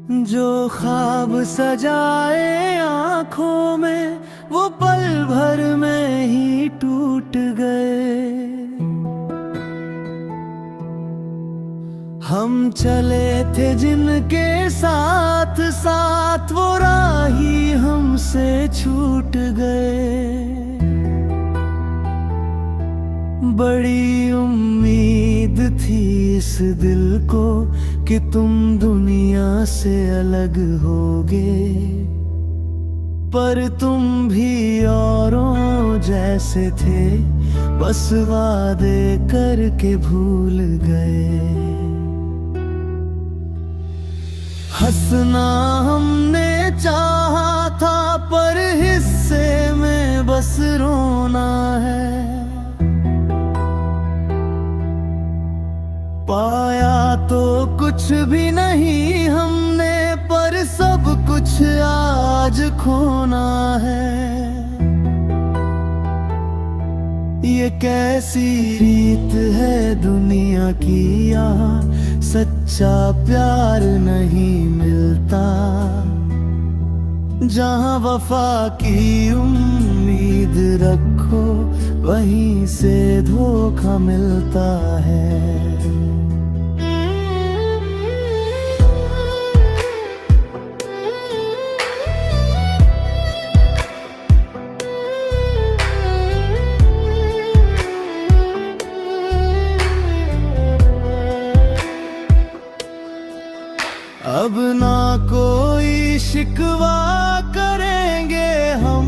जो ख्वाब सजाए आंखों में वो पल भर में ही टूट गए। हम चले थे जिनके साथ साथ वो राही हमसे छूट गए। बड़ी उम्मीद थी इस दिल को कि तुम दुनिया से अलग होगे, पर तुम भी औरों जैसे थे, बस वादे करके भूल गए। हंसना हमने चाहा था पर हिस्से में बस रोना है। पाया तो कुछ भी नहीं हमने, पर सब कुछ आज खोना है। ये कैसी रीत है दुनिया की, यहाँ सच्चा प्यार नहीं मिलता। जहाँ वफा की उम्मीद रखो वहीं से धोखा मिलता है। अब ना कोई शिकवा करेंगे हम,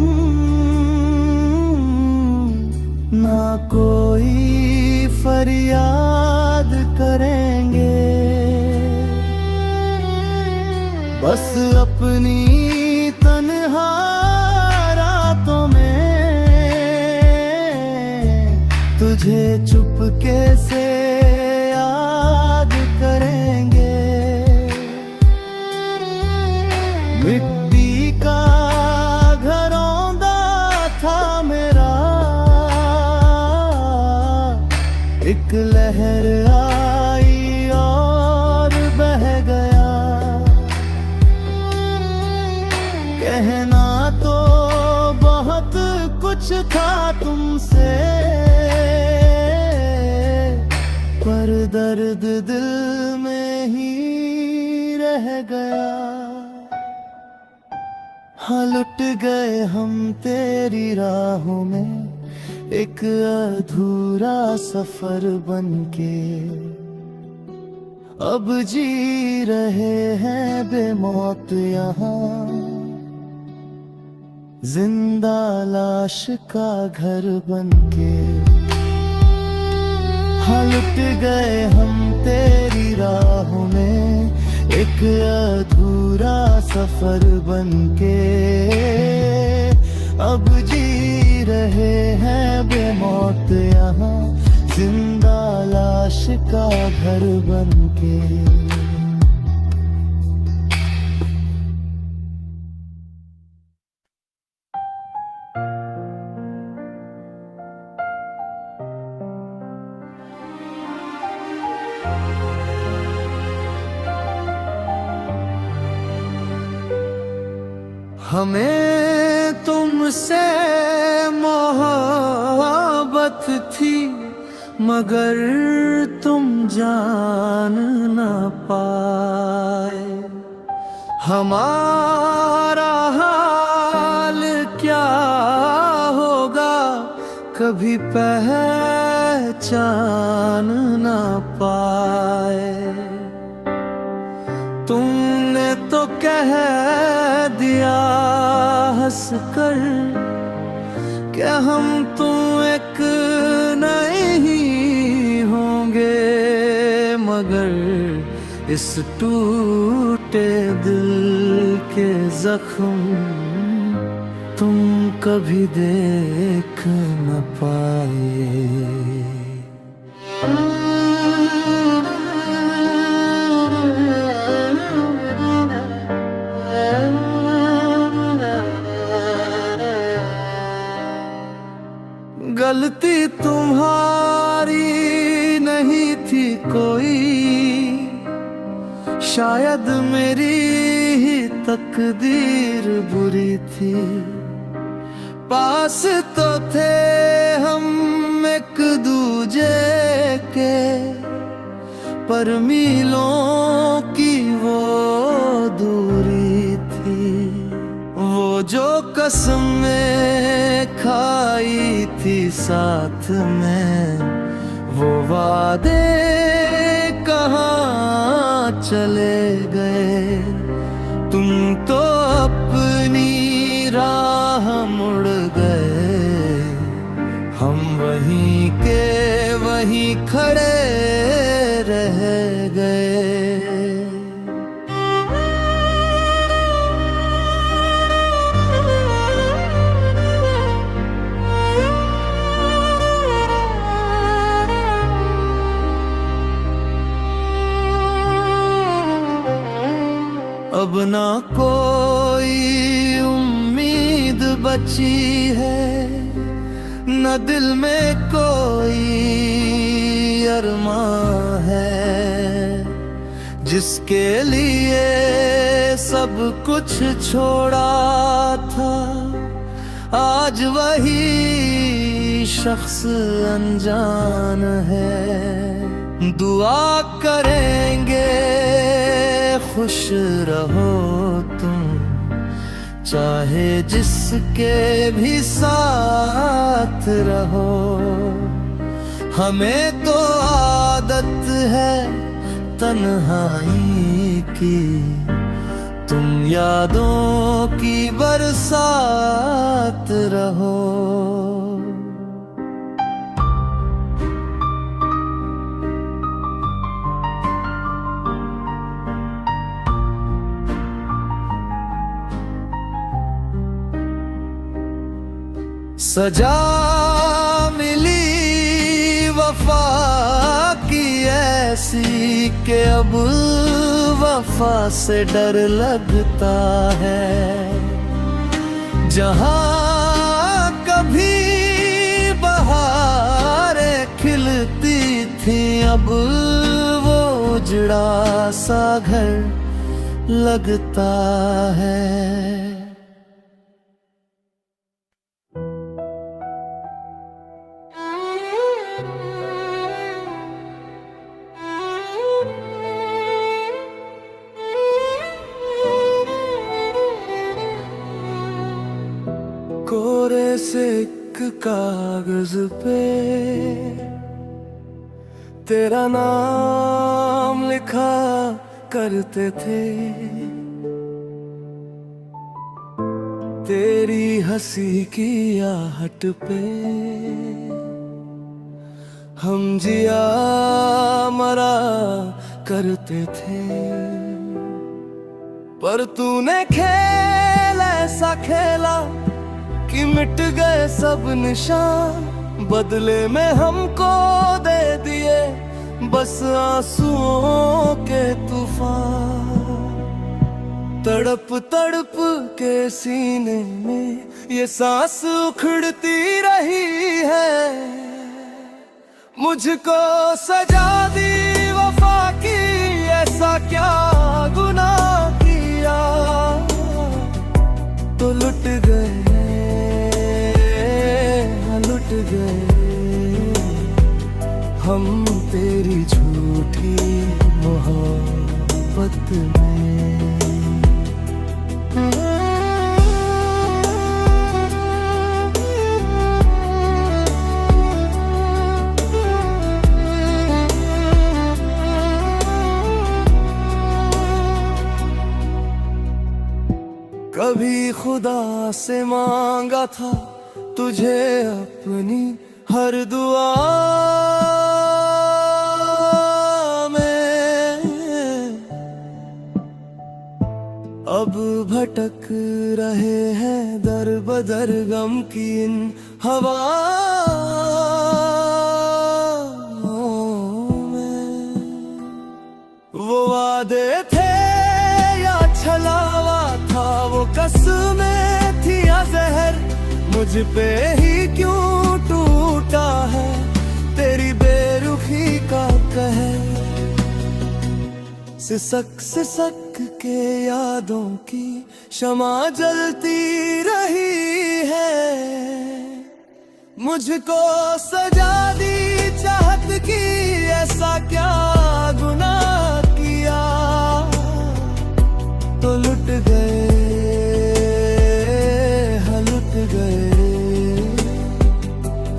ना कोई फरियाद करेंगे। बस अपनी तन्हा रातों में तुझे चुपके से याद करेंगे। मिट्टी का घरौंदा था मेरा, एक लहर आई और बह गया। कहना तो बहुत कुछ था तुमसे, पर दर्द दिल में ही रह गया। हाँ लुट गए हम तेरी राहों में, एक अधूरा सफर बनके। अब जी रहे हैं बेमौत यहाँ, जिंदा लाश का घर बनके। हाँ लुट गए हम तेरी राहों में, एक अधूरा सफर बनके। अब जी रहे हैं बेमौत यहाँ, जिंदा लाश का घर बनके। हमें तुमसे मोहब्बत थी, मगर तुम जान न पाए। हमारा हाल क्या होगा कभी पहचान न पाए। तुमने तो कह दिया हंस कर क्या हम तुम एक नहीं होंगे, मगर इस टूटे दिल के जख्म तुम कभी देख न पाए। गलती तुम्हारी नहीं थी कोई, शायद मेरी ही तकदीर बुरी थी, पास तो थे हम एक दूजे के, पर मीलों की वो दूरी थी। वो जो कसमें खाई थी साथ में, वो वादे कहाँ चले गए। तुम तो अपनी राह मुड़ गए, हम वहीं के वहीं खड़े रह गए। अब ना कोई उम्मीद बची है, न दिल में कोई अरमां है। जिसके लिए सब कुछ छोड़ा था, आज वही शख्स अनजान है। दुआ करेंगे खुश रहो तुम, चाहे जिसके भी साथ रहो। हमें तो आदत है तन्हाई की, तुम यादों की बरसात रहो। सजा मिली वफा की ऐसी कि अब वफा से डर लगता है। जहाँ कभी बहारें खिलती थी, अब वो उजड़ा सा घर लगता है। कोरे से एक कागज पे तेरा नाम लिखा करते थे। तेरी हंसी की आहट पे हम जिया मरा करते थे। पर तूने खेल ऐसा खेला कि मिट गए सब निशान, बदले में हमको दे दिए बस आंसुओं के तूफान। तड़प तड़प के सीने में ये सांस उखड़ती रही है। मुझको सजा दी वफा की, ऐसा क्या गुनाह किया। तो लुट गए हम तेरी झूठी मोहब्बत में। कभी खुदा से मांगा था तुझे अपनी हर दुआ में, अब भटक रहे हैं दर बदर गम की इन हवाओं में। वो वादे थे या छलावा था, वो कसमें थी या जहर, मुझ पे ही क्यों टूटा है तेरी बेरुखी का कहर। सिसक सिसक के यादों की शमा जलती रही है। मुझको सजा दी चाहत की, ऐसा क्या गुनाह किया। तो लुट गए, हाँ लुट गए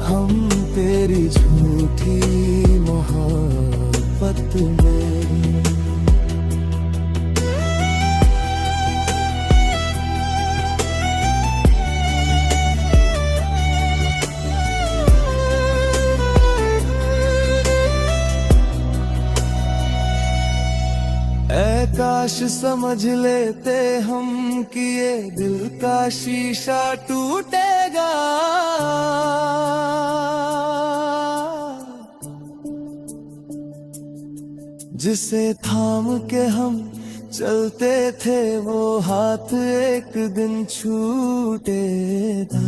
हम तेरी झूठी मोहब्बत में। ऐ काश समझ लेते हम कि ये दिल का शीशा टूटेगा। जिसे थाम के हम चलते थे वो हाथ एक दिन छूटेगा।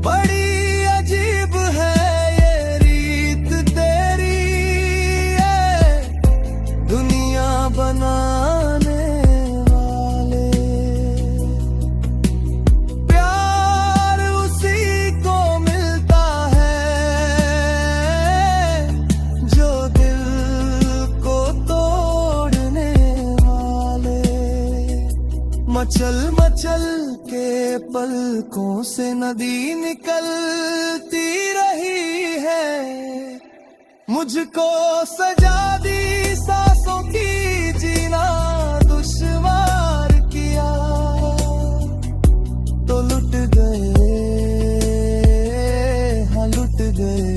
बड़ी अजीब है बनाने वाले। प्यार उसी को मिलता है जो दिल को तोड़ने वाले। मचल मचल के पलकों से नदी निकलती रही है। मुझको सजा दी सांसों की, जीना दुश्वार किया। तो लुट गए, हाँ लुट गए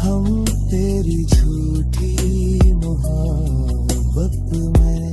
हम तेरी झूठी मोहब्बत में।